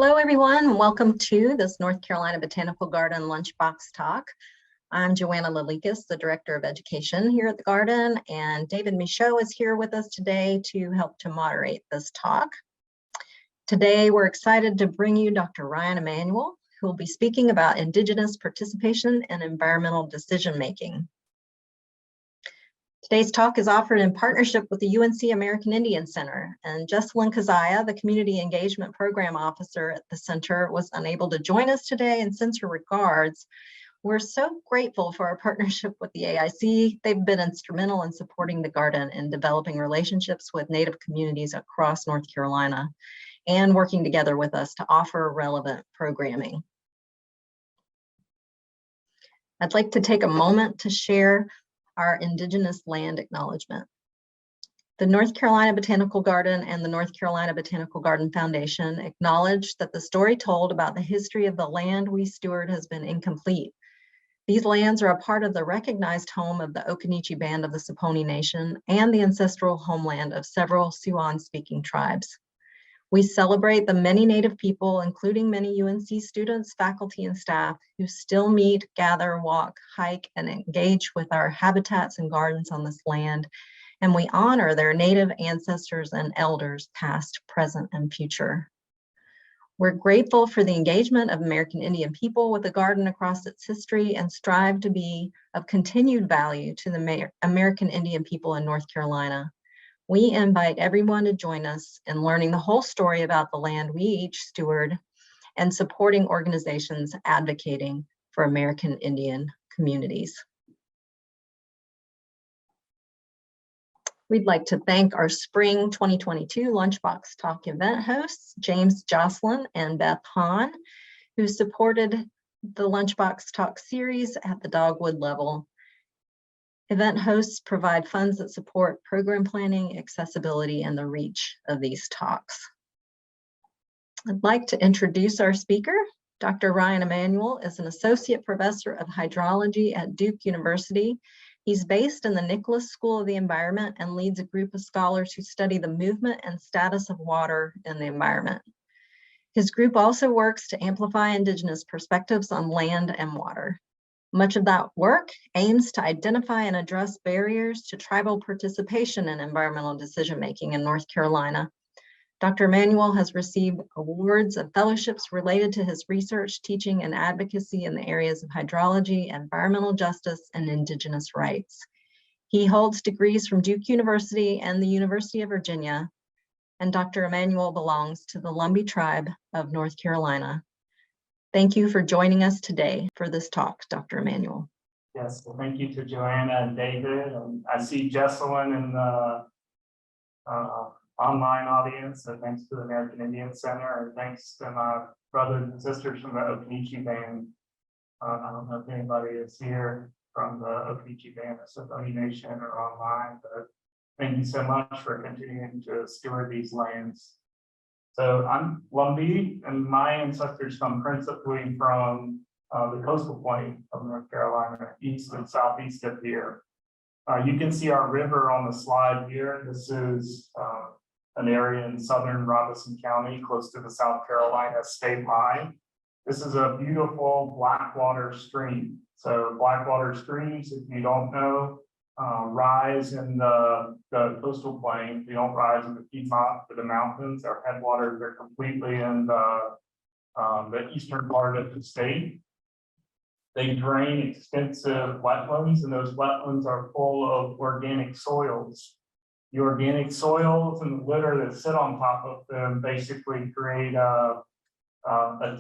Hello, everyone. Welcome to this North Carolina Botanical Garden Lunchbox Talk. I'm Joanna Lalikas, the Director of Education here at the Garden, and David Michaud is here with us today to help to moderate this talk. Today, we're excited to bring you Dr. Ryan Emanuel, who will be speaking about Indigenous participation and environmental decision-making. Today's talk is offered in partnership with the UNC American Indian Center, and Jessalyn Kazaya, the Community Engagement Program Officer at the center, was unable to join us today and sends her regards. We're so grateful for our partnership with the AIC. They've been instrumental in supporting the garden and developing relationships with Native communities across North Carolina and working together with us to offer relevant programming. I'd like to take a moment to share our Indigenous land acknowledgement. The North Carolina Botanical Garden and the North Carolina Botanical Garden Foundation acknowledge that the story told about the history of the land we steward has been incomplete. These lands are a part of the recognized home of the Occaneechi Band of the Saponi Nation and the ancestral homeland of several Siouan-speaking tribes. We celebrate the many Native people, including many UNC students, faculty, and staff who still meet, gather, walk, hike, and engage with our habitats and gardens on this land. And we honor their Native ancestors and elders, past, present, and future. We're grateful for the engagement of American Indian people with the garden across its history and strive to be of continued value to the American Indian people in North Carolina. We invite everyone to join us in learning the whole story about the land we each steward and supporting organizations advocating for American Indian communities. We'd like to thank our Spring 2022 Lunchbox Talk event hosts, James Jocelyn and Beth Hahn, who supported the Lunchbox Talk series at the Dogwood level. Event hosts provide funds that support program planning, accessibility, and the reach of these talks. I'd like to introduce our speaker. Dr. Ryan Emanuel is an associate professor of hydrology at Duke University. He's based in the Nicholas School of the Environment and leads a group of scholars who study the movement and status of water in the environment. His group also works to amplify Indigenous perspectives on land and water. Much of that work aims to identify and address barriers to tribal participation in environmental decision-making in North Carolina. Dr. Emanuel has received awards and fellowships related to his research, teaching, and advocacy in the areas of hydrology, environmental justice, and Indigenous rights. He holds degrees from Duke University and the University of Virginia, and Dr. Emanuel belongs to the Lumbee tribe of North Carolina. Thank you for joining us today for this talk, Dr. Emanuel. Yes, well, thank you to Joanna and David. I see Jessalyn in the online audience, so thanks to the American Indian Center, and thanks to my brothers and sisters from the Occaneechi Band. I don't know if anybody is here from the Occaneechi Band of Saponi Nation or online, but thank you so much for continuing to steward these lands. So I'm Lumbee, and my ancestors come principally from the coastal plain of North Carolina, east and southeast of here. You can see our river on the slide here. This is an area in southern Robeson County, close to the South Carolina state line. This is a beautiful blackwater stream. So blackwater streams, if you don't know, rise in the coastal plain. They don't rise in the Piedmont or the mountains. Our headwaters are completely in the eastern part of the state. They drain extensive wetlands, and those wetlands are full of organic soils. The organic soils and the litter that sit on top of them basically create a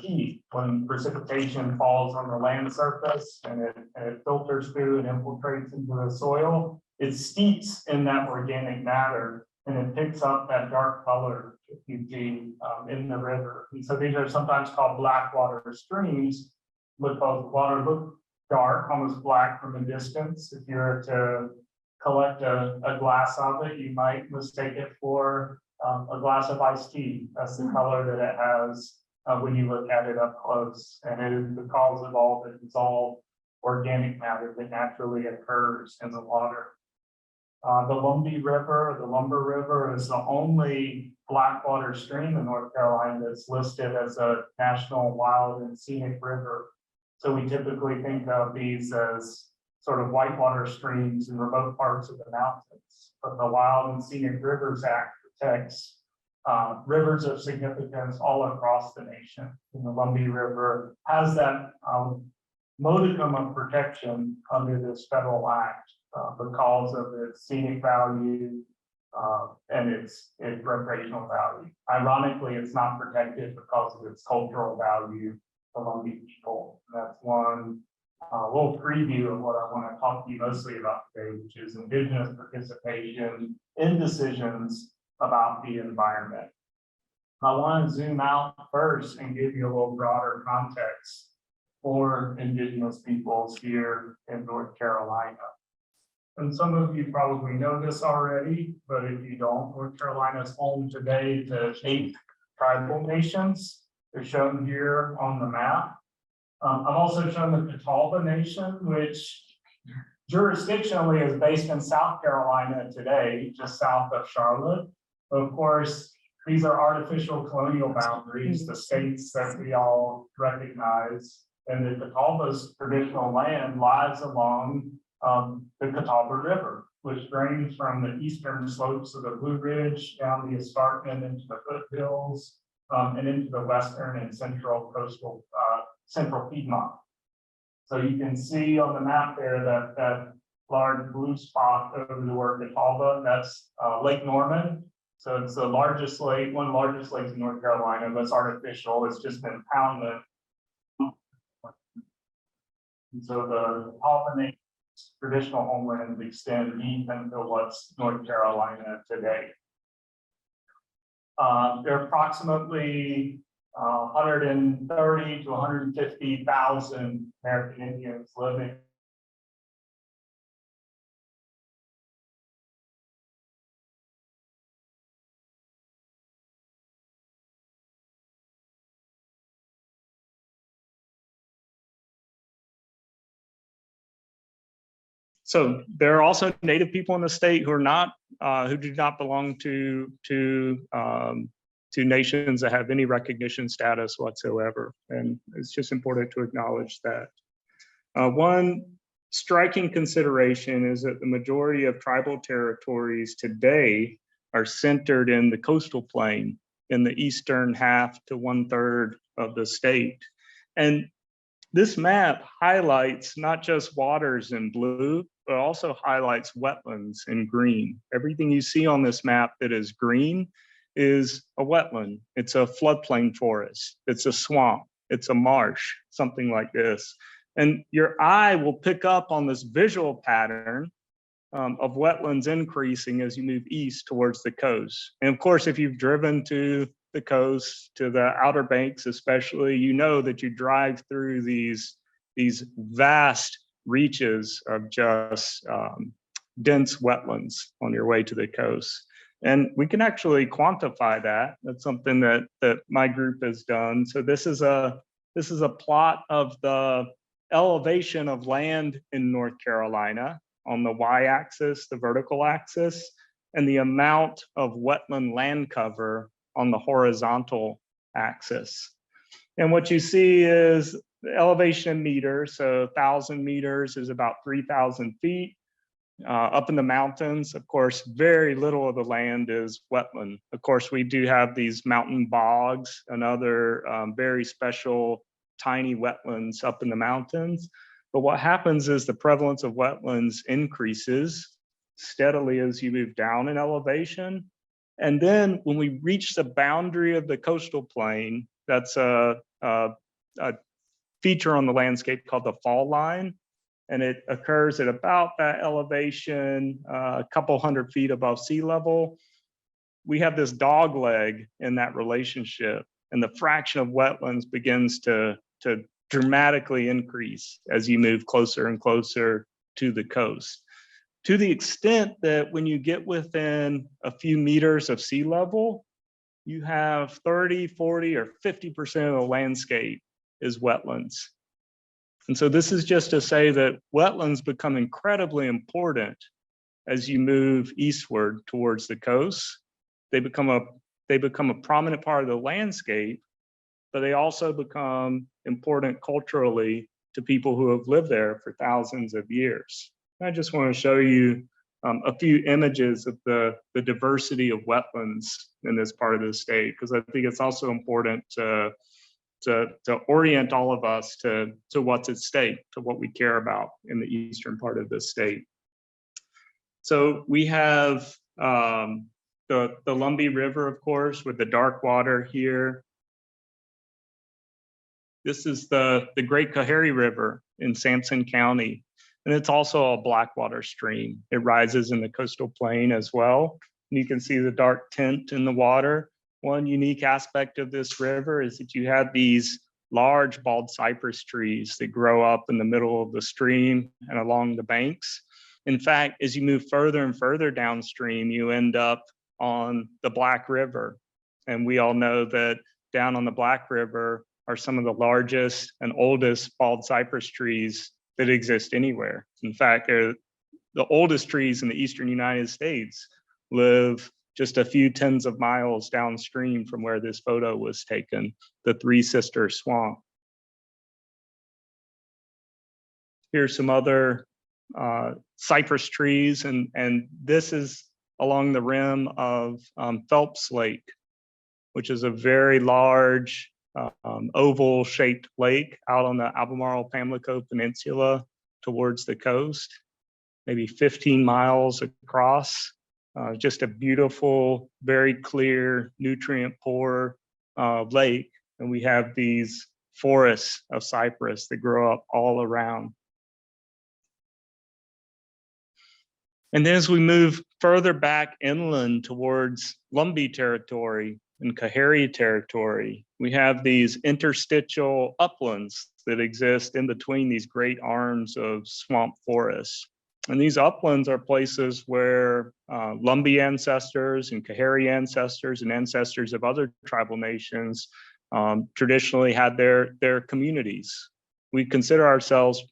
teeth when precipitation falls on the land surface and it filters through and infiltrates into the soil. It steeps in that organic matter and it picks up that dark color that you see in the river. And so these are sometimes called blackwater streams because the water looks dark, almost black from a distance. If you were to collect a glass of it, you might mistake it for a glass of iced tea. That's the color that it has when you look at it up close, and it is because of all the dissolved organic matter that naturally occurs in the water. The Lumbee River, the Lumber River, is the only blackwater stream in North Carolina that's listed as a national wild and scenic river. So we typically think of these as sort of whitewater streams in remote parts of the mountains. But the Wild and Scenic Rivers Act protects rivers of significance all across the nation. And the Lumbee River has that modicum of protection under this federal act because of its scenic value and its recreational value. Ironically, it's not protected because of its cultural value for Lumbee people. That's one little preview of what I want to talk to you mostly about today, which is Indigenous participation in decisions about the environment. I want to zoom out first and give you a little broader context for Indigenous peoples here in North Carolina. And some of you probably know this already, but if you don't, North Carolina is home today to 8 tribal nations. They're shown here on the map. I've also shown the Catawba Nation, which jurisdictionally is based in South Carolina today, just south of Charlotte. But of course, these are artificial colonial boundaries, the states that we all recognize. And the Catawba's traditional land lies along the Catawba River, which drains from the eastern slopes of the Blue Ridge down the escarpment into the foothills and into the western and central coastal central Piedmont. So you can see on the map there that large blue spot over the word Catawba, that's Lake Norman. So it's the largest lake, one of the largest lakes in North Carolina, but it's artificial. It's just been pounded. And so the Catawba Nation's traditional homelands extend deep into what's North Carolina today. There are approximately 130 to 150,000 American Indians living. So there are also Native people in the state who are not, who do not belong to nations that have any recognition status whatsoever. And it's just important to acknowledge that. One striking consideration is that the majority of tribal territories today are centered in the coastal plain in the eastern half to 1/3 of the state. And this map highlights not just waters in blue, but also highlights wetlands in green. Everything you see on this map that is green is a wetland. It's a floodplain forest. It's a swamp. It's a marsh, something like this. And your eye will pick up on this visual pattern of wetlands increasing as you move east towards the coast. And of course, if you've driven to the coast, to the Outer Banks especially, you know that you drive through these vast reaches of just dense wetlands on your way to the coast. And we can actually quantify that. That's something that my group has done. So this is a plot of the elevation of land in North Carolina on the y-axis, the vertical axis, and the amount of wetland land cover on the horizontal axis. And what you see is the elevation in meters. So 1,000 meters is about 3,000 feet. Up in the mountains, of course, very little of the land is wetland. Of course, we do have these mountain bogs and other very special tiny wetlands up in the mountains. But what happens is the prevalence of wetlands increases steadily as you move down in elevation. And then when we reach the boundary of the coastal plain, that's a feature on the landscape called the fall line. And it occurs at about that elevation, a couple hundred feet above sea level. We have this dog leg in that relationship, and the fraction of wetlands begins to dramatically increase as you move closer and closer to the coast. To the extent that when you get within a few meters of sea level, you have 30, 40, or 50% of the landscape is wetlands. And so this is just to say that wetlands become incredibly important as you move eastward towards the coast. They become a prominent part of the landscape, but they also become important culturally to people who have lived there for thousands of years. I just want to show you a few images of the diversity of wetlands in this part of the state, because I think it's also important to orient all of us to what's at stake, to what we care about in the eastern part of the state. So we have the Lumbee River, of course, with the dark water here. This is the Great Coharie River in Sampson County, and it's also a blackwater stream. It rises in the coastal plain as well. And you can see the dark tint in the water. One unique aspect of this river is that you have these large bald cypress trees that grow up in the middle of the stream and along the banks. In fact, as you move further and further downstream, you end up on the Black River. And we all know that down on the Black River are some of the largest and oldest bald cypress trees that exist anywhere. In fact, they're the oldest trees in the eastern United States live just a few tens of miles downstream from where this photo was taken, the Three Sisters Swamp. Here's some other cypress trees, and this is along the rim of Phelps Lake, which is a very large oval shaped lake out on the Albemarle Pamlico Peninsula towards the coast, maybe 15 miles across. Just a beautiful, very clear, nutrient poor lake. And we have these forests of cypress that grow up all around. And then as we move further back inland towards Lumbee territory and Coharie territory, we have these interstitial uplands that exist in between these great arms of swamp forests. And these uplands are places where Lumbee ancestors and Coharie ancestors and ancestors of other tribal nations traditionally had their communities. We consider ourselves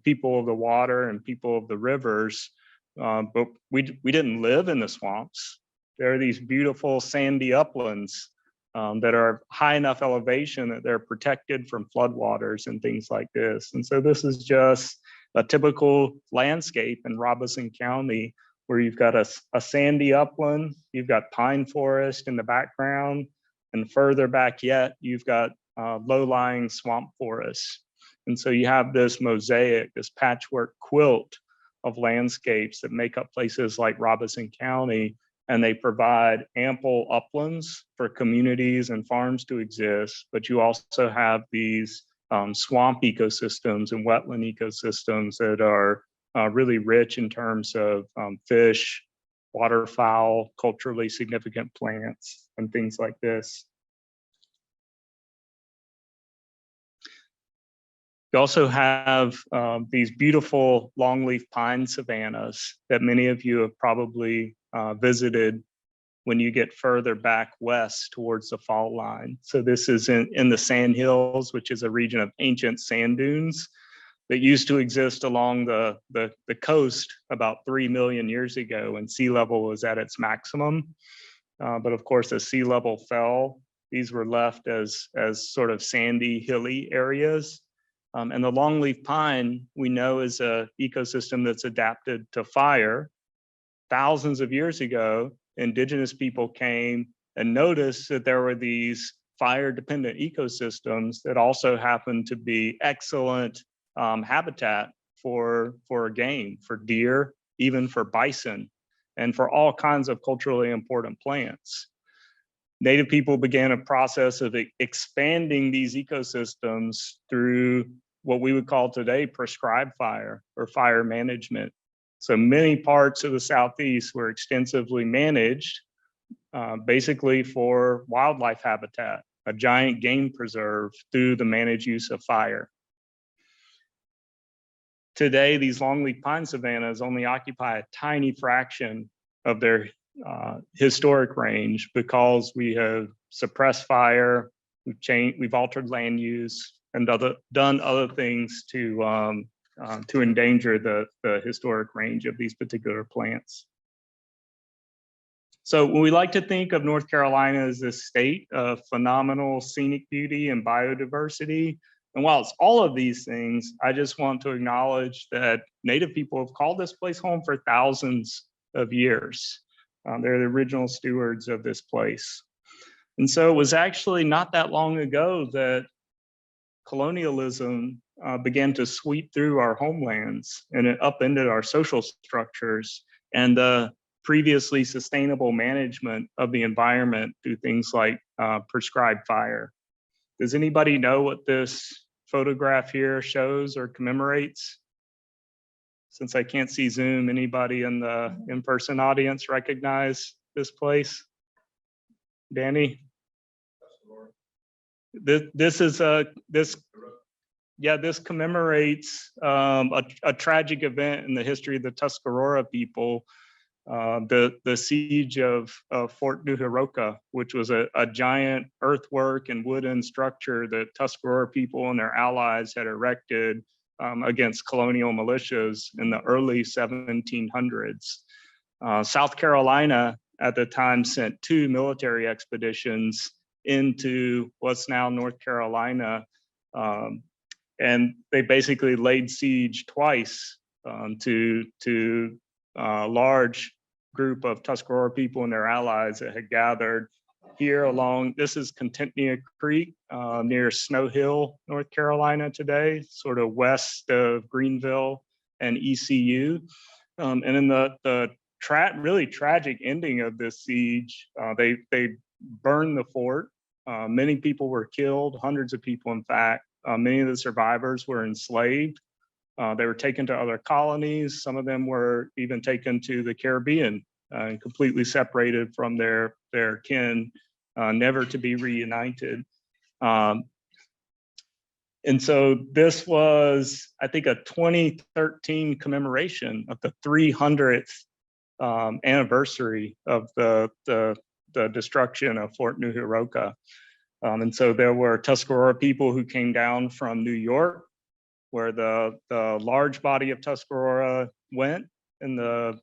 people of the water and people of the rivers, but we didn't live in the swamps. There are these beautiful sandy uplands that are high enough elevation that they're protected from floodwaters and things like this. And so this is just a typical landscape in Robeson County, where you've got a sandy upland, you've got pine forest in the background, and further back yet, you've got low-lying swamp forests. And so you have this mosaic, this patchwork quilt of landscapes that make up places like Robeson County, and they provide ample uplands for communities and farms to exist, but you also have these swamp ecosystems and wetland ecosystems that are really rich in terms of fish, waterfowl, culturally significant plants, and things like this. You also have these beautiful longleaf pine savannas that many of you have probably visited when you get further back west towards the fault line. So this is in the Sand Hills, which is a region of ancient sand dunes that used to exist along the coast about 3 million years ago when sea level was at its maximum. But of course, as sea level fell, these were left as sort of sandy, hilly areas. And the longleaf pine, we know, is an ecosystem that's adapted to fire. Thousands of years ago, Indigenous people came and noticed that there were these fire-dependent ecosystems that also happened to be excellent habitat for game, for deer, even for bison, and for all kinds of culturally important plants. Native people began a process of expanding these ecosystems through what we would call today prescribed fire or fire management. So many parts of the Southeast were extensively managed, basically for wildlife habitat, a giant game preserve through the managed use of fire. Today, these longleaf pine savannas only occupy a tiny fraction of their historic range because we have suppressed fire, we've altered land use, and done other things to to endanger the historic range of these particular plants. So we like to think of North Carolina as a state of phenomenal scenic beauty and biodiversity. And while it's all of these things, I just want to acknowledge that Native people have called this place home for thousands of years. They're the original stewards of this place. And so it was actually not that long ago that colonialism began to sweep through our homelands, and it upended our social structures and the previously sustainable management of the environment through things like prescribed fire. Does anybody know what this photograph here shows or commemorates? Since I can't see Zoom, anybody in the in-person audience recognize this place? Danny? This commemorates a tragic event in the history of the Tuscarora people, the siege of Fort New Hiroka, which was a giant earthwork and wooden structure that Tuscarora people and their allies had erected against colonial militias in the early 1700s. South Carolina at the time sent 2 military expeditions into what's now North Carolina, and they basically laid siege twice to a large group of Tuscarora people and their allies that had gathered here along, this is Contentnia Creek near Snow Hill, North Carolina today, sort of west of Greenville and ECU. And in the really tragic ending of this siege, they burned the fort. Many people were killed, hundreds of people, in fact. Many of the survivors were enslaved. They were taken to other colonies. Some of them were even taken to the Caribbean and completely separated from their kin, never to be reunited. And so this was, I think, a 2013 commemoration of the 300th anniversary of the destruction of Fort New Hiroka. And so there were Tuscarora people who came down from New York, where the large body of Tuscarora went in the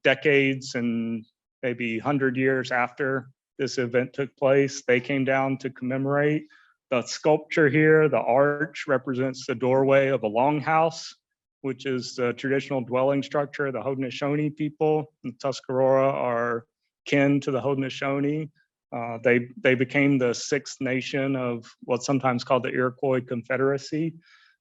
decades and maybe 100 years after this event took place. They came down to commemorate. The sculpture here, the arch, represents the doorway of a longhouse, which is the traditional dwelling structure of the Haudenosaunee people. The Tuscarora are kin to the Haudenosaunee. They became the 6th nation of what's sometimes called the Iroquois Confederacy.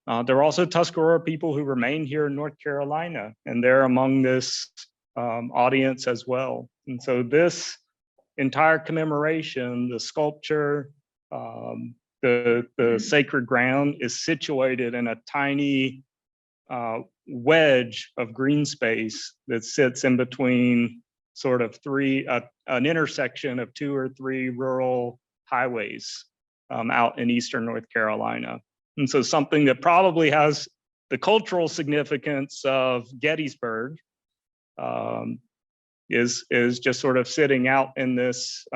There are also Tuscarora people who remain here in North Carolina, and they're among this audience as well. And so this entire commemoration, the sculpture, the sacred ground is situated in a tiny wedge of green space that sits in between sort of an intersection of 2 or 3 rural highways out in eastern North Carolina. And so something that probably has the cultural significance of Gettysburg is just sort of sitting out in this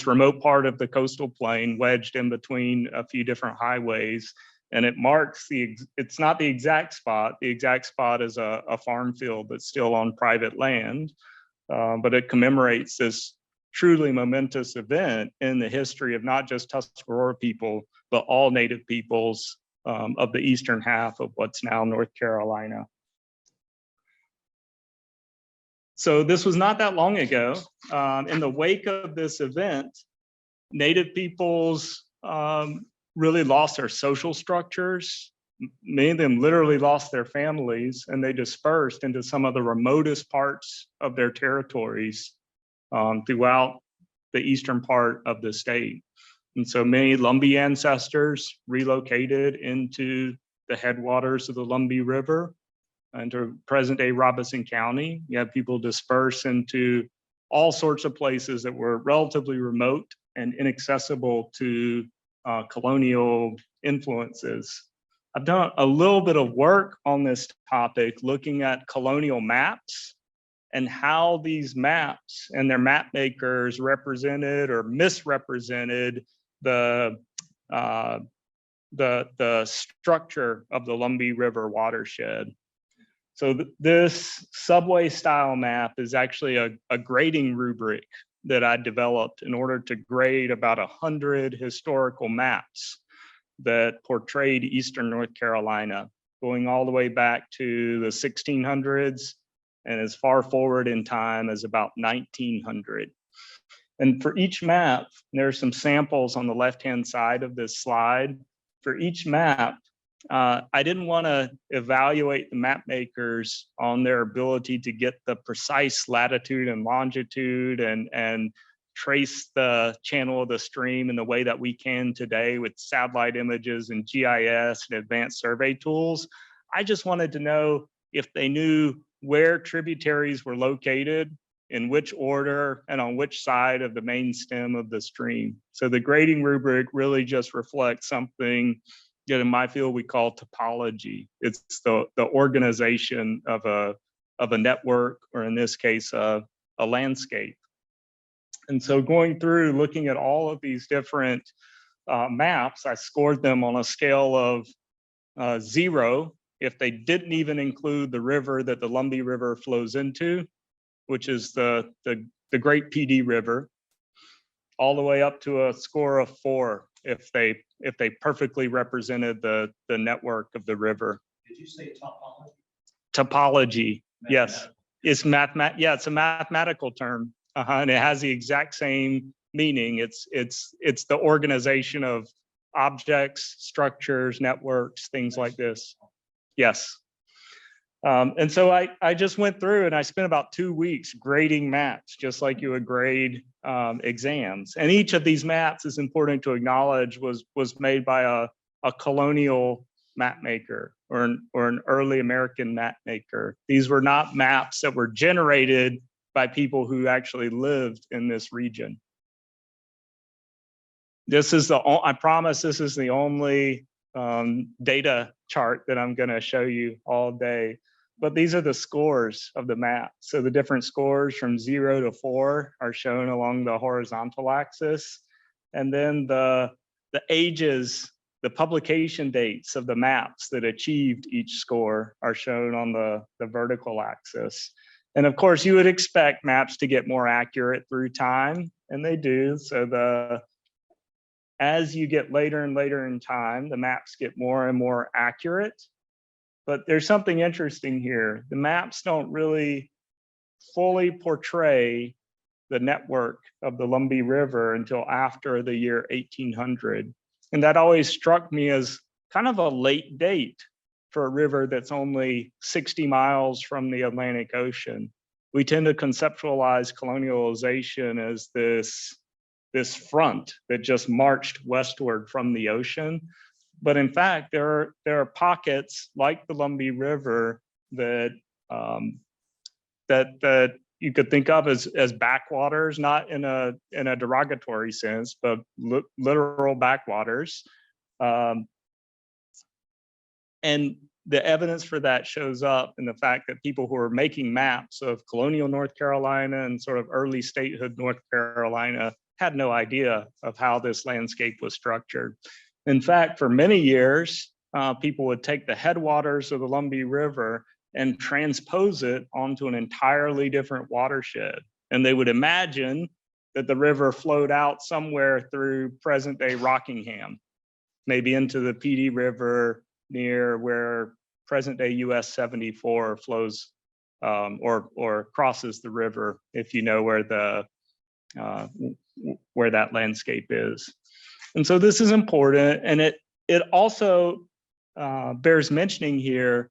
remote part of the coastal plain, wedged in between a few different highways. And it marks it's not the exact spot. The exact spot is a farm field that's still on private land, but it commemorates this truly momentous event in the history of not just Tuscarora people, but all Native peoples of the eastern half of what's now North Carolina. So this was not that long ago. In the wake of this event, Native peoples really lost their social structures. Many of them literally lost their families, and they dispersed into some of the remotest parts of their territories throughout the eastern part of the state. And so many Lumbee ancestors relocated into the headwaters of the Lumbee River into present-day Robeson County. You have people disperse into all sorts of places that were relatively remote and inaccessible to colonial influences. I've done a little bit of work on this topic, looking at colonial maps and how these maps and their map makers represented or misrepresented the the structure of the Lumbee River watershed. So this subway style map is actually a grading rubric that I developed in order to grade about 100 historical maps that portrayed Eastern North Carolina, going all the way back to the 1600s and as far forward in time as about 1900. And for each map, there are some samples on the left-hand side of this slide. For each map, I didn't want to evaluate the map makers on their ability to get the precise latitude and longitude and trace the channel of the stream in the way that we can today with satellite images and GIS and advanced survey tools. I just wanted to know if they knew where tributaries were located, in which order, and on which side of the main stem of the stream. So the grading rubric really just reflects something that in my field we call topology. It's the organization of a network, or in this case, a landscape. And so going through looking at all of these different maps, I scored them on a scale of 0 if they didn't even include the river that the Lumbee River flows into, which is the Great Ph.D. River, all the way up to a score of 4 if they perfectly represented the network of the river. Did you say topology? Topology, yes. It's it's a mathematical term, and it has the exact same meaning. It's the organization of objects, structures, networks, things like this. Yes. And so I just went through and I spent about 2 weeks grading maps, just like you would grade exams. And each of these maps, is important to acknowledge, was made by a colonial map maker or an early American map maker. These were not maps that were generated by people who actually lived in this region. This is I promise this is the only data chart that I'm going to show you all day. But these are the scores of the map. So the different scores from 0 to 4 are shown along the horizontal axis. And then the ages, the publication dates of the maps that achieved each score are shown on the vertical axis. And of course, you would expect maps to get more accurate through time, and they do. So as you get later and later in time, the maps get more and more accurate. But there's something interesting here. The maps don't really fully portray the network of the Lumbee River until after the year 1800. And that always struck me as kind of a late date for a river that's only 60 miles from the Atlantic Ocean. We tend to conceptualize colonialization as this front that just marched westward from the ocean. But in fact, there are pockets like the Lumbee River that that you could think of as backwaters, not in a derogatory sense, but literal backwaters. And the evidence for that shows up in the fact that people who are making maps of colonial North Carolina and sort of early statehood North Carolina had no idea of how this landscape was structured. In fact, for many years, people would take the headwaters of the Lumbee River and transpose it onto an entirely different watershed. And they would imagine that the river flowed out somewhere through present-day Rockingham, maybe into the Ph.D. River near where present-day US 74 flows or crosses the river, if you know where that landscape is. And so this is important, and it also bears mentioning here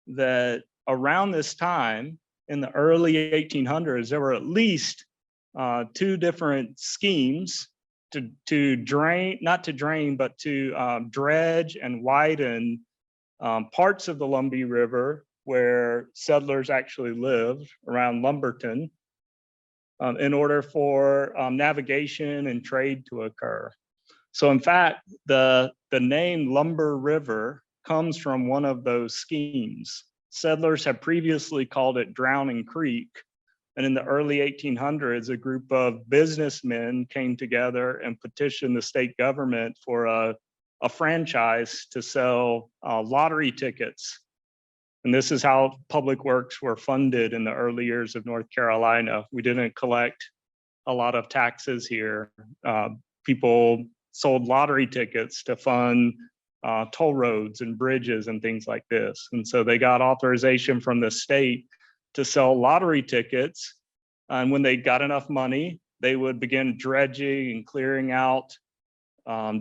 that around this time, in the early 1800s, there were at least 2 different schemes to drain, not to drain, but to dredge and widen parts of the Lumbee River where settlers actually lived around Lumberton in order for navigation and trade to occur. So in fact, the name Lumber River comes from one of those schemes. Settlers had previously called it Drowning Creek. And in the early 1800s, a group of businessmen came together and petitioned the state government for a a franchise to sell lottery tickets. And this is how public works were funded in the early years of North Carolina. We didn't collect a lot of taxes here. People sold lottery tickets to fund toll roads and bridges and things like this. And so they got authorization from the state to sell lottery tickets. And when they got enough money, they would begin dredging and clearing out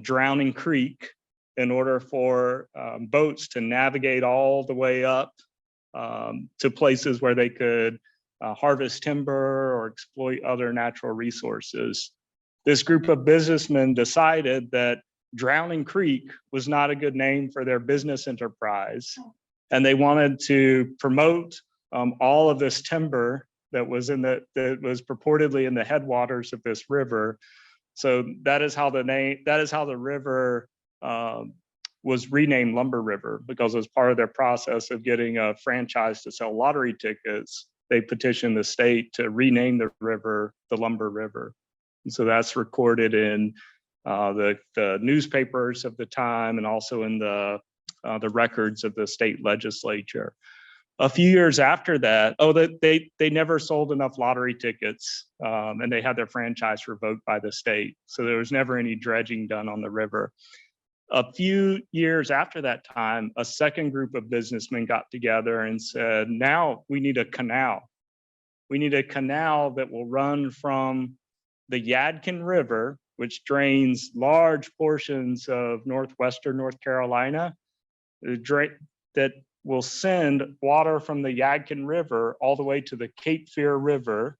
Drowning Creek in order for boats to navigate all the way up to places where they could harvest timber or exploit other natural resources. This group of businessmen decided that Drowning Creek was not a good name for their business enterprise, and they wanted to promote all of this timber that was purportedly in the headwaters of this river. So that is how the river was renamed Lumbee River, because as part of their process of getting a franchise to sell lottery tickets, they petitioned the state to rename the river the Lumbee River. And so that's recorded in the newspapers of the time, and also in the records of the state legislature. A few years after that, they never sold enough lottery tickets, and they had their franchise revoked by the state. So there was never any dredging done on the river. A few years after that time, a second group of businessmen got together and said, now we need a canal. We need a canal that will run from the Yadkin River, which drains large portions of northwestern North Carolina, that will send water from the Yadkin River all the way to the Cape Fear River,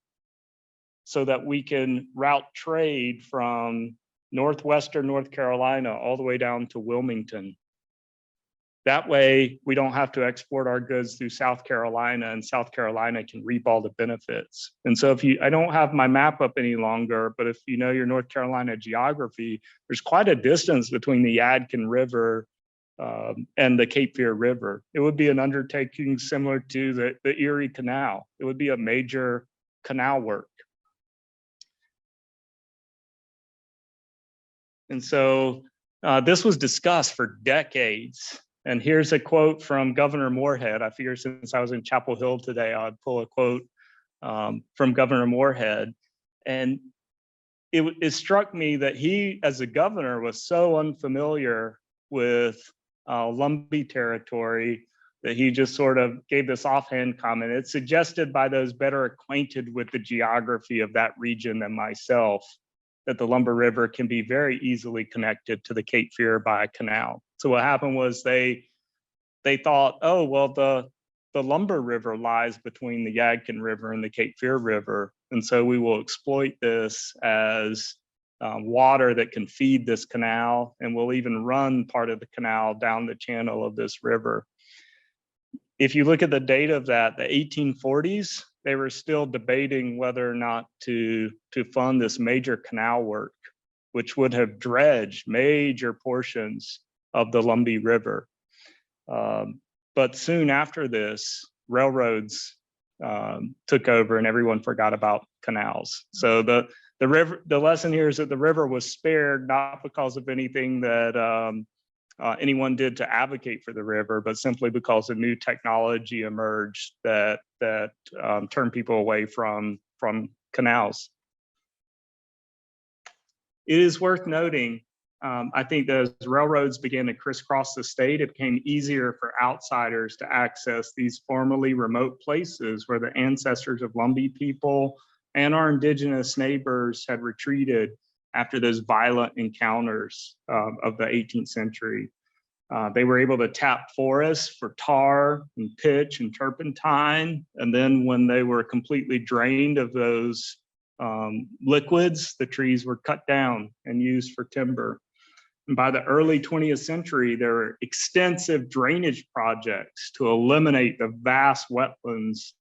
so that we can route trade from northwestern North Carolina all the way down to Wilmington. That way, we don't have to export our goods through South Carolina, and South Carolina can reap all the benefits. And so I don't have my map up any longer, but if you know your North Carolina geography, there's quite a distance between the Yadkin River and the Cape Fear River. It would be an undertaking similar to the Erie Canal. It would be a major canal work. And so this was discussed for decades. And here's a quote from Governor Moorhead. I figure since I was in Chapel Hill today, I'd pull a quote from Governor Moorhead. And it struck me that he, as a governor, was so unfamiliar with Lumbee territory that he just sort of gave this offhand comment. It's suggested by those better acquainted with the geography of that region than myself that the Lumbee River can be very easily connected to the Cape Fear by a canal. So what happened was they thought, oh, well, the Lumbee River lies between the Yadkin River and the Cape Fear River. And so we will exploit this as water that can feed this canal, and we'll even run part of the canal down the channel of this river. If you look at the date of that, the 1840s, they were still debating whether or not to fund this major canal work, which would have dredged major portions of the Lumbee River. But soon after this, railroads took over and everyone forgot about canals. So the lesson here is that the river was spared, not because of anything that anyone did to advocate for the river, but simply because a new technology emerged that turned people away from canals. It is worth noting, I think that as railroads began to crisscross the state, it became easier for outsiders to access these formerly remote places where the ancestors of Lumbee people and our indigenous neighbors had retreated after those violent encounters of the 18th century. They were able to tap forests for tar and pitch and turpentine. And then when they were completely drained of those liquids, the trees were cut down and used for timber. And by the early 20th century, there were extensive drainage projects to eliminate the vast wetlands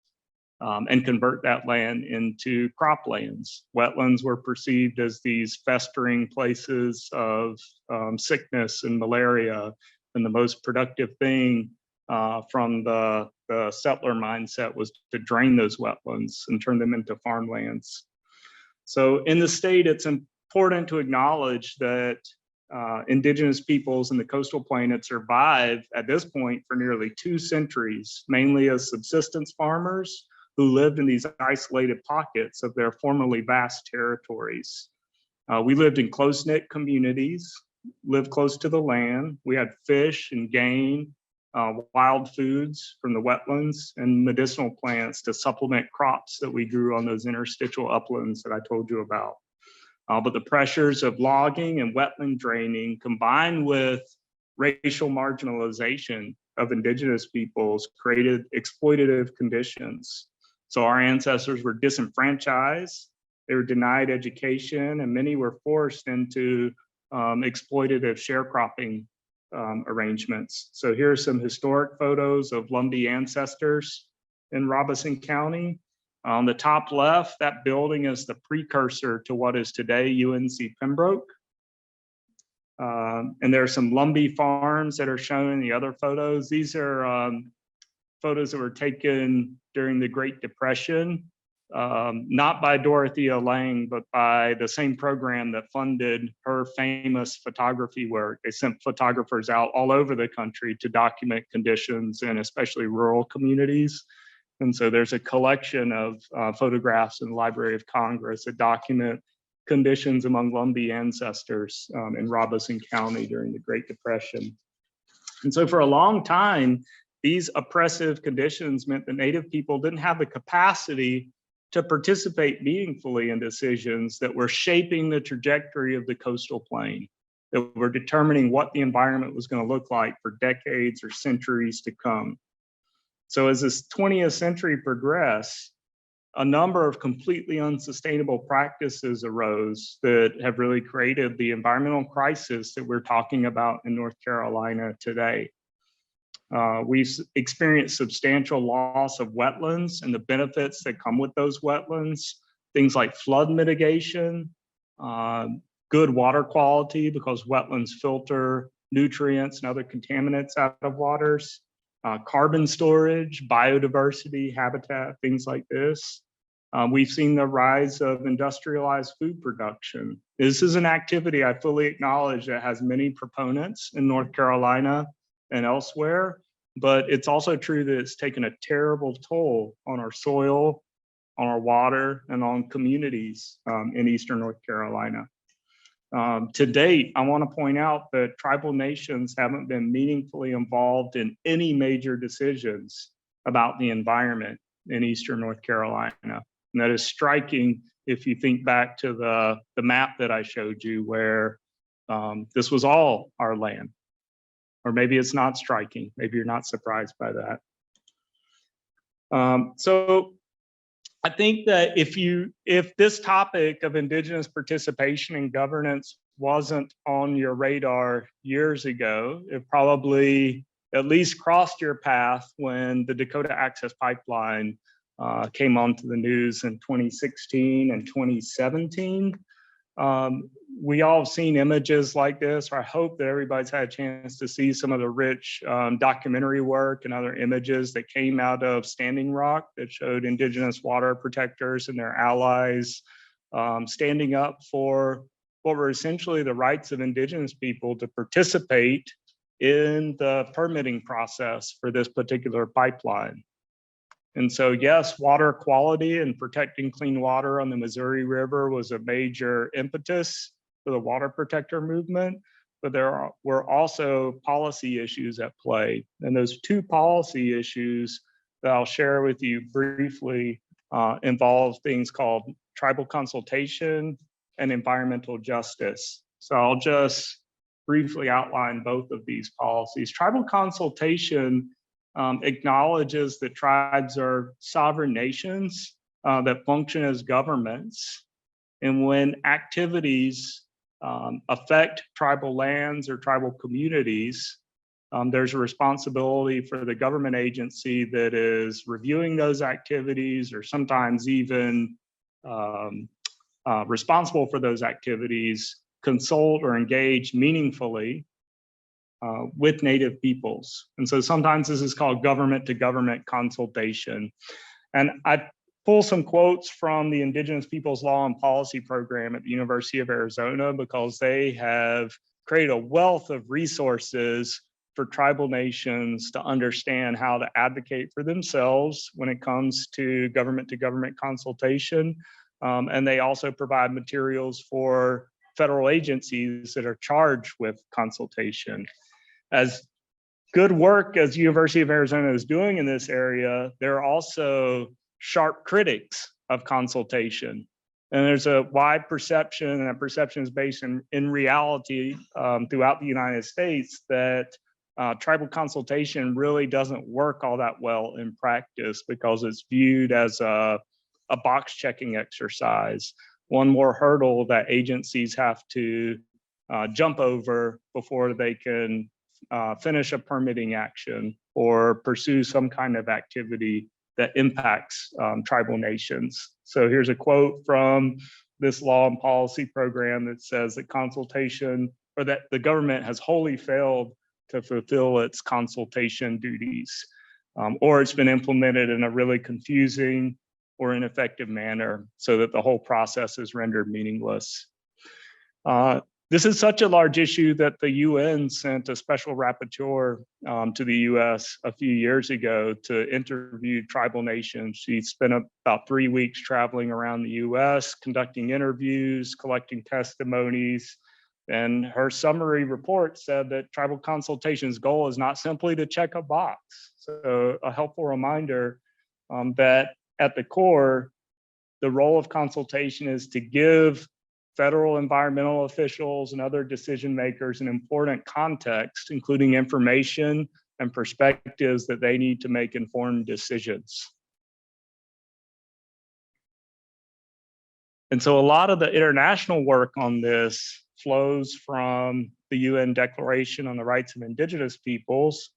and convert that land into croplands. Wetlands were perceived as these festering places of sickness and malaria, and the most productive thing from the settler mindset was to drain those wetlands and turn them into farmlands. So in the state, it's important to acknowledge that indigenous peoples in the coastal plain had survived at this point for nearly 2 centuries, mainly as subsistence farmers who lived in these isolated pockets of their formerly vast territories. We lived in close-knit communities, lived close to the land. We had fish and game, wild foods from the wetlands, and medicinal plants to supplement crops that we grew on those interstitial uplands that I told you about. But the pressures of logging and wetland draining, combined with racial marginalization of indigenous peoples, created exploitative conditions. So our ancestors were disenfranchised, they were denied education, and many were forced into exploitative sharecropping arrangements. So here are some historic photos of Lumbee ancestors in Robeson County. On the top left, that building is the precursor to what is today UNC Pembroke. And there are some Lumbee farms that are shown in the other photos. These are photos that were taken during the Great Depression, not by Dorothea Lange, but by the same program that funded her famous photography work. They sent photographers out all over the country to document conditions in especially rural communities. And so there's a collection of photographs in the Library of Congress that document conditions among Lumbee ancestors in Robeson County during the Great Depression. And so for a long time, these oppressive conditions meant that Native people didn't have the capacity to participate meaningfully in decisions that were shaping the trajectory of the coastal plain, that were determining what the environment was going to look like for decades or centuries to come. So as this 20th century progressed, a number of completely unsustainable practices arose that have really created the environmental crisis that we're talking about in North Carolina today. We've experienced substantial loss of wetlands and the benefits that come with those wetlands, things like flood mitigation, good water quality because wetlands filter nutrients and other contaminants out of waters, carbon storage, biodiversity, habitat, things like this. We've seen the rise of industrialized food production. This is an activity I fully acknowledge that has many proponents in North Carolina and elsewhere, but it's also true that it's taken a terrible toll on our soil, on our water, and on communities in Eastern North Carolina. To date, I want to point out that tribal nations haven't been meaningfully involved in any major decisions about the environment in Eastern North Carolina. And that is striking if you think back to the map that I showed you where this was all our land. Or maybe it's not striking. Maybe you're not surprised by that. So I think that if this topic of Indigenous participation in governance wasn't on your radar years ago, it probably at least crossed your path when the Dakota Access Pipeline came onto the news in 2016 and 2017. We all have seen images like this, or I hope that everybody's had a chance to see some of the rich documentary work and other images that came out of Standing Rock that showed Indigenous water protectors and their allies standing up for what were essentially the rights of Indigenous people to participate in the permitting process for this particular pipeline. And so, yes, water quality and protecting clean water on the Missouri River was a major impetus for the water protector movement, but there were also policy issues at play. And those two policy issues that I'll share with you briefly involve things called tribal consultation and environmental justice. So I'll just briefly outline both of these policies. Tribal consultation acknowledges that tribes are sovereign nations that function as governments. And when activities affect tribal lands or tribal communities, there's a responsibility for the government agency that is reviewing those activities or sometimes even responsible for those activities, consult or engage meaningfully with Native peoples. And so sometimes this is called government to government consultation. And I pull some quotes from the Indigenous Peoples Law and Policy program at the University of Arizona because they have create a wealth of resources for tribal nations to understand how to advocate for themselves when it comes to government consultation. And they also provide materials for federal agencies that are charged with consultation. As good work as University of Arizona is doing in this area, they're also sharp critics of consultation. And there's a wide perception, and that perception is based in reality throughout the United States, that tribal consultation really doesn't work all that well in practice because it's viewed as a box checking exercise, one more hurdle that agencies have to jump over before they can finish a permitting action or pursue some kind of activity that impacts tribal nations. So here's a quote from this law and policy program that says that consultation, or that the government has wholly failed to fulfill its consultation duties, or it's been implemented in a really confusing or ineffective manner so that the whole process is rendered meaningless. This is such a large issue that the UN sent a special rapporteur to the US a few years ago to interview tribal nations. She spent about 3 weeks traveling around the US, conducting interviews, collecting testimonies, and her summary report said that tribal consultation's goal is not simply to check a box. So a helpful reminder that at the core, the role of consultation is to give federal environmental officials and other decision makers an important context, including information and perspectives that they need to make informed decisions. And so a lot of the international work on this flows from the UN Declaration on the Rights of Indigenous Peoples.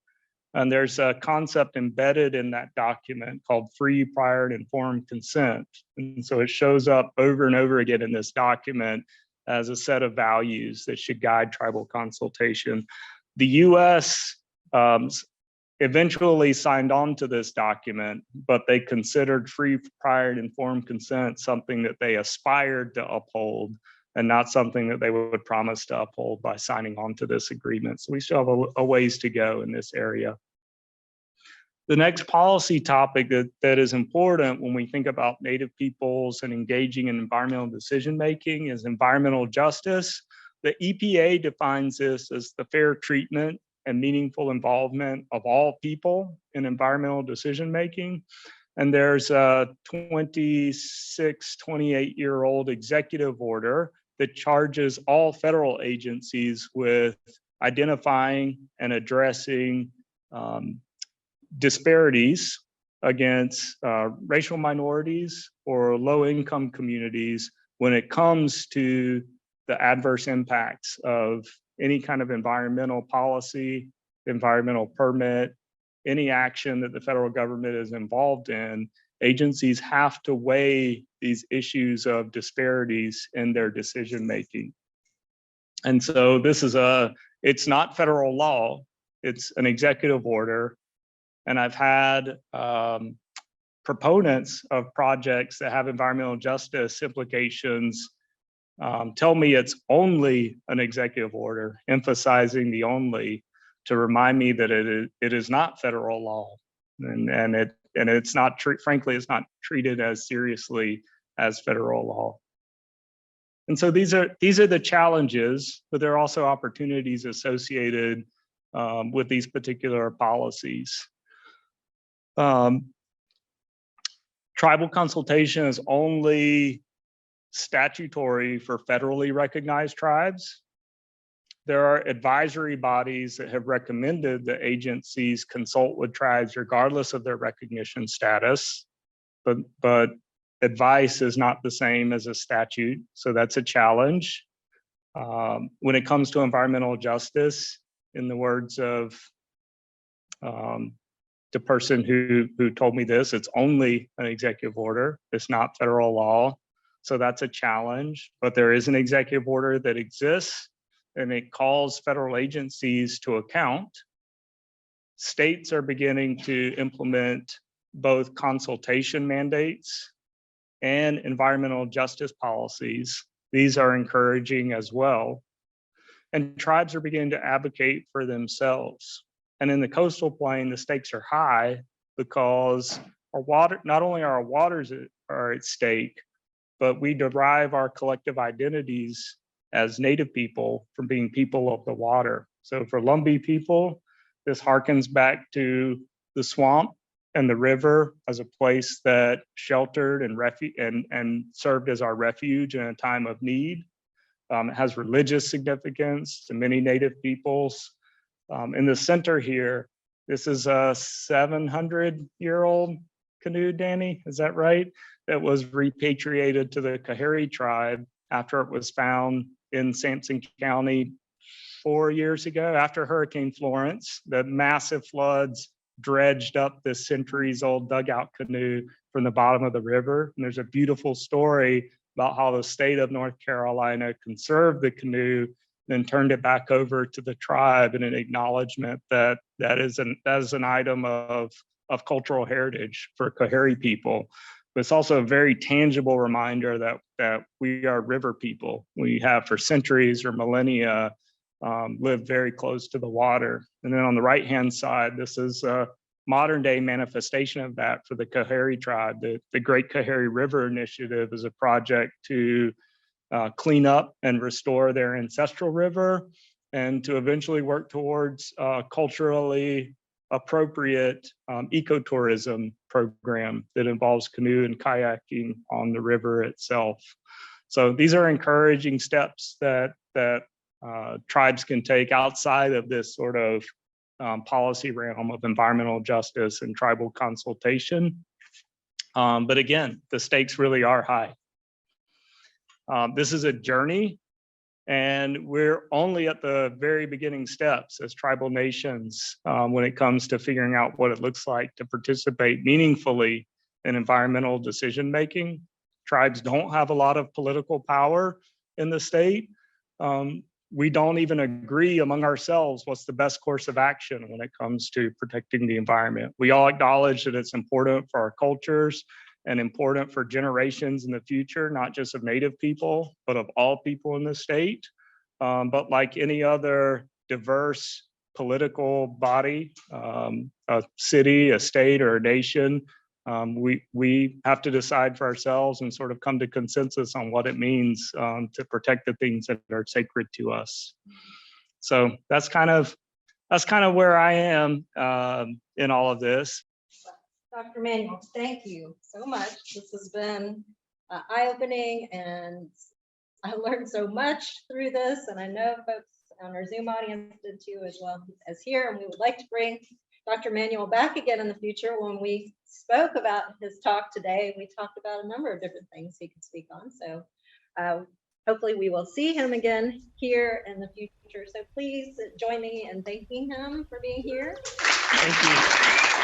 And there's a concept embedded in that document called free, prior, and informed consent. And so it shows up over and over again in this document as a set of values that should guide tribal consultation. The US eventually signed on to this document, but they considered free, prior, and informed consent something that they aspired to uphold and not something that they would promise to uphold by signing on to this agreement. So we still have a ways to go in this area. The next policy topic that is important when we think about Native peoples and engaging in environmental decision-making is environmental justice. The EPA defines this as the fair treatment and meaningful involvement of all people in environmental decision-making. And there's a 28-year-old executive order that charges all federal agencies with identifying and addressing disparities against racial minorities or low-income communities when it comes to the adverse impacts of any kind of environmental policy, environmental permit, any action that the federal government is involved in. Agencies have to weigh these issues of disparities in their decision-making. And so this is it's not federal law, it's an executive order. And I've had proponents of projects that have environmental justice implications tell me it's only an executive order, emphasizing the only, to remind me that it is not federal law, and it's not, frankly, it's not treated as seriously as federal law. And so these are the challenges, but there are also opportunities associated with these particular policies. Tribal consultation is only statutory for federally recognized tribes. There are advisory bodies that have recommended that agencies consult with tribes regardless of their recognition status, but advice is not the same as a statute, so that's a challenge. When it comes to environmental justice, in the words of the person who told me this, it's only an executive order, it's not federal law. So that's a challenge, but there is an executive order that exists and it calls federal agencies to account. States are beginning to implement both consultation mandates and environmental justice policies. These are encouraging as well. and tribes are beginning to advocate for themselves. And in the coastal plain, the stakes are high because our water, not only our waters are at stake, but we derive our collective identities as Native people from being people of the water. So for Lumbee people, this harkens back to the swamp and the river as a place that sheltered and served as our refuge in a time of need. It has religious significance to many Native peoples. In the center here, this is a 700-year-old canoe, Danny, is that right? That was repatriated to the Kahari tribe after it was found in Sampson County 4 years ago after Hurricane Florence. The massive floods dredged up this centuries-old dugout canoe from the bottom of the river. And there's a beautiful story about how the state of North Carolina conserved the canoe, then turned it back over to the tribe in an acknowledgement that that is an item of cultural heritage for Kahari people. But it's also a very tangible reminder that we are river people. We have for centuries or millennia lived very close to the water. And then on the right-hand side, this is a modern day manifestation of that for the Kahari tribe. The Great Kahari River Initiative is a project to clean up and restore their ancestral river and to eventually work towards culturally appropriate ecotourism program that involves canoe and kayaking on the river itself. So these are encouraging steps that tribes can take outside of this sort of policy realm of environmental justice and tribal consultation. But again, the stakes really are high. This is a journey, and we're only at the very beginning steps as tribal nations when it comes to figuring out what it looks like to participate meaningfully in environmental decision making. Tribes don't have a lot of political power in the state. We don't even agree among ourselves what's the best course of action when it comes to protecting the environment. We all acknowledge that it's important for our cultures and important for generations in the future, not just of Native people, but of all people in the state. But like any other diverse political body, a city, a state, or a nation, we have to decide for ourselves and sort of come to consensus on what it means to protect the things that are sacred to us. So that's kind of where I am in all of this. Dr. Emanuel, thank you so much. This has been eye-opening, and I learned so much through this, and I know folks on our Zoom audience did too, as well as here, and we would like to bring Dr. Emanuel back again in the future. When we spoke about his talk today, we talked about a number of different things he could speak on, so hopefully we will see him again here in the future. So please join me in thanking him for being here. Thank you.